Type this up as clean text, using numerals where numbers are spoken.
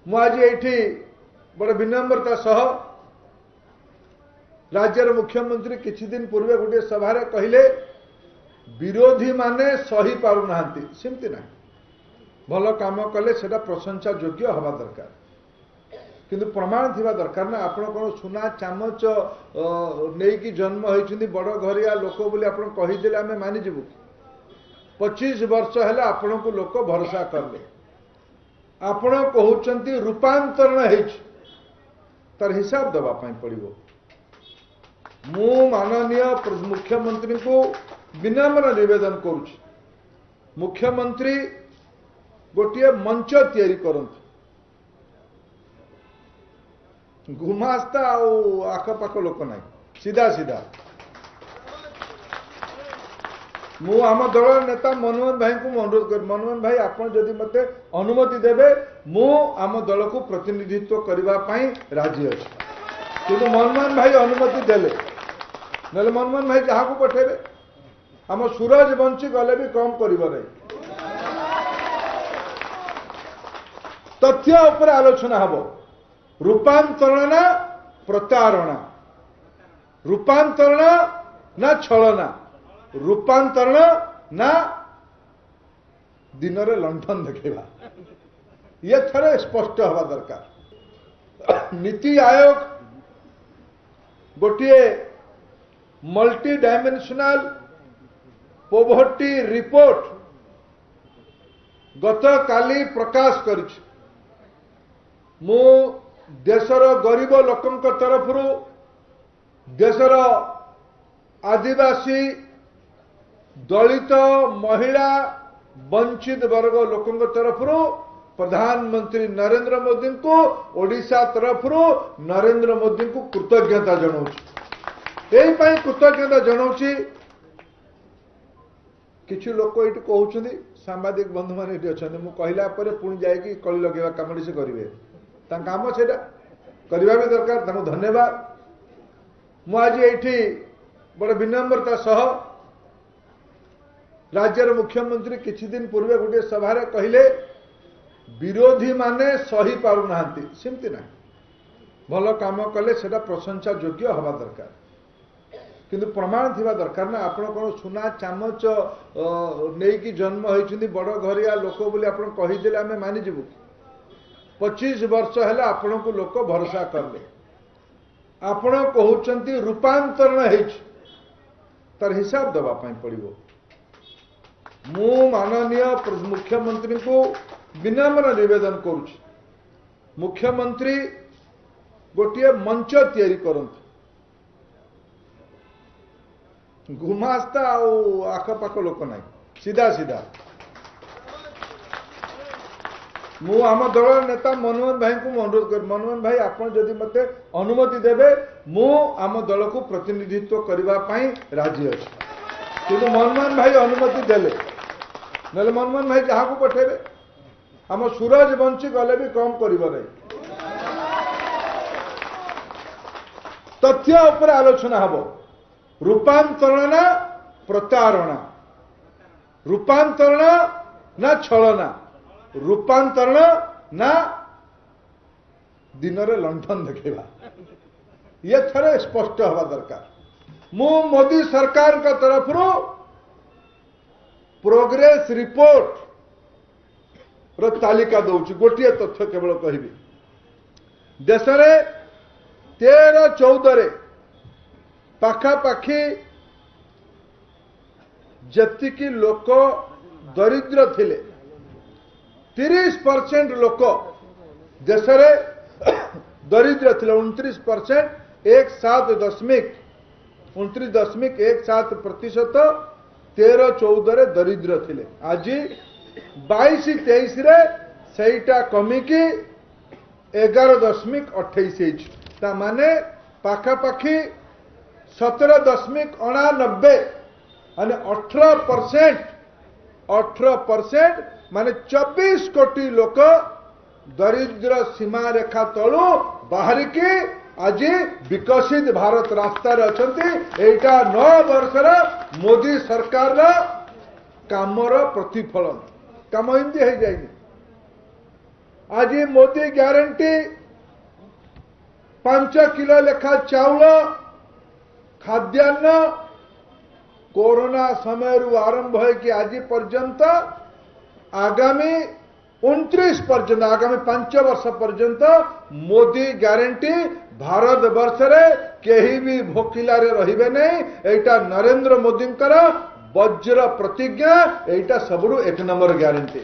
आज ये बड़े विनम्रता सह राज्यर मुख्यमंत्री किछि दिन पूर्वे गोटे सभा कहले विरोधी माने सही पारु नाहंती सेमती ना भल काम कले सेटा प्रशंसा योग्य हवा दरकार किंतु प्रमाण थिबा दरकार ना आपण कोन सुना चामच नेकी जन्म होइछिंदी बड़ घरिया लोक बोली आपण कहि देले आमे मानि जिवु 25 वर्ष हेले आपण को लोक भरोसा करले आपण कहउचंती रूपांतरण हेछ तार हिसाब दबा पई पड़िबो मु माननीय मुख्यमंत्री को विनम्र निवेदन करुछि मुख्यमंत्री गोटे मंच तैयारी करंतु घुमास्ता आखपाख लोक ना सीधा सीधा मु आम दल नेता मनमोहन भाई को अनुरोध कर मनमोहन भाई आपन जदि मते अनुमति देबे मु आम दल को प्रतिनिधित्व करबा पई राजी अछि किंतु मनमोहन भाई अनुमति देले नले मनमोहन भाई जहाँ को पठेबे आम सूरज बंशी गले भी कम करिबो नै तथ्य ऊपर आलोचना हबो रूपांतरण ना प्रतारणा रूपांतरण ना छलना रूपांतरण ना दिन रे लंठन देखेबा ये थरे स्पष्ट हवा दरकार नीति आयोग गोटे मल्टी डायमेंशनल पोवर्टी रिपोर्ट गत काली प्रकाश करिछि मु देशर गरीब लोकंक तरफ देशर आदिवासी दलित महिला वंचित वर्ग लोकंक तरफ प्रधानमंत्री नरेंद्र मोदी को ओडिशा तरफ नरेंद्र मोदी को कृतज्ञता जनाऊँ यही कृतज्ञता जनाऊँ किसी लोक ये कहते सांबादिक बंधु मैंने ये अच्छा मुझे कहला पुणी जाकि कली लगेगा कम से करेंगे काम से करवा भी दरकार धन्यवाद मु आज ये बड़े विनम्रता सह राज्यर मुख्यमंत्री किछि दिन पूर्वे गोटे सभा कहले विरोधी माने सही पारु नाहंती सेमती ना भल काम कले सेटा प्रशंसा योग्य हवा दरकार किंतु प्रमाण थिबा दरकार ना आपण कोन सुना चामच नेकी जन्म होइछिंदी बड़ घरिया लोक बोली आपण कहि देले आमे मानि जिवु 25 वर्ष हेले आपण को लोक भरोसा करले आपण कहउचंती रूपांतरण हेछ तार हिसाब दबा पई पड़िबो मु माननीय मुख्यमंत्री को विनम्र निवेदन करुछि मुख्यमंत्री गोटे मंच तैयारी करंतु घुमास्ता आखपाख लोक ना सीधा सीधा मु आम दल नेता मनमोहन भाई को अनुरोध कर मनमोहन भाई आपन जदि मते अनुमति देबे मु आम दल को प्रतिनिधित्व करबा पई राजी अछि किंतु मनमोहन भाई अनुमति देले नले मनमोहन भाई जहाँ को पठेबे आम सूरज बंशी गले भी कम करिबो नै तथ्य ऊपर आलोचना हबो रूपांतरण ना प्रतारणा रूपांतरण ना छलना रूपांतरण ना दिन रे लंठन देखेबा ये थरे स्पष्ट हवा दरकार मु मोदी सरकार का तरफ प्रोग्रेस रिपोर्ट रो तालिका दउछि गोटिए तथ्य केवल कहबी देश रे 13-14 रे पाखापाखी जतिकी लोक दरिद्र थिले 30% लोक देश रे दरिद्र थिले 29% 29.17% 13-14 रे दरिद्र थिले आज 22-23 रे सेटा कमिकी 11.28 ता माने पाखापाखी 17.89 माने 18% माने 24 कोटी लोक दरिद्र सीमा रेखा तलु बाहर की आज विकसित भारत रास्ता एटा 9 वर्षर मोदी सरकार कामर प्रतिफलन काम एमती हो जाए आज मोदी ग्यारंटी 5 किलो लेखा चाउल खाद्यान्न कोरोना समय आरंभ है कि आज पर्यंत आगामी 29 पर्यंत आगामी 5 वर्ष पर्यंत मोदी ग्यारंटी भारत वर्ष रे केही भी भोकिला रे रहिबे नहीं। एटा नरेंद्र मोदी वज्र प्रतिज्ञा, एटा सबुरु 1 नंबर ग्यारंटी।